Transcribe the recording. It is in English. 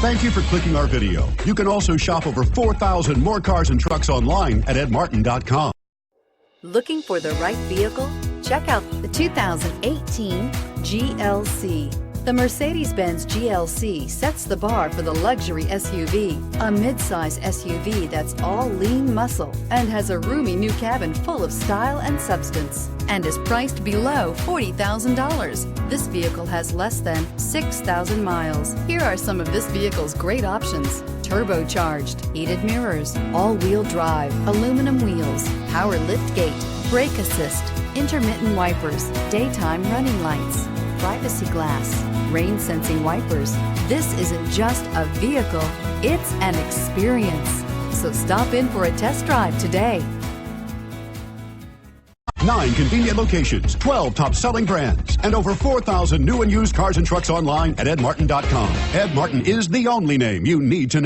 Thank you for clicking our video. You can also shop over 4,000 more cars and trucks online at edmartin.com. Looking for the right vehicle? Check out the 2018 GLC. The Mercedes-Benz GLC sets the bar for the luxury SUV, a midsize SUV that's all lean muscle and has a roomy new cabin full of style and substance, and is priced below $40,000. This vehicle has less than 6,000 miles. Here are some of this vehicle's great options: turbocharged, heated mirrors, all-wheel drive, aluminum wheels, power lift gate, brake assist, intermittent wipers, daytime running lights, privacy glass, rain sensing wipers. This isn't just a vehicle, it's an experience. So stop in for a test drive today. 9 convenient locations, 12 top-selling brands, and over 4,000 new and used cars and trucks online at edmartin.com. Ed Martin is the only name you need to know.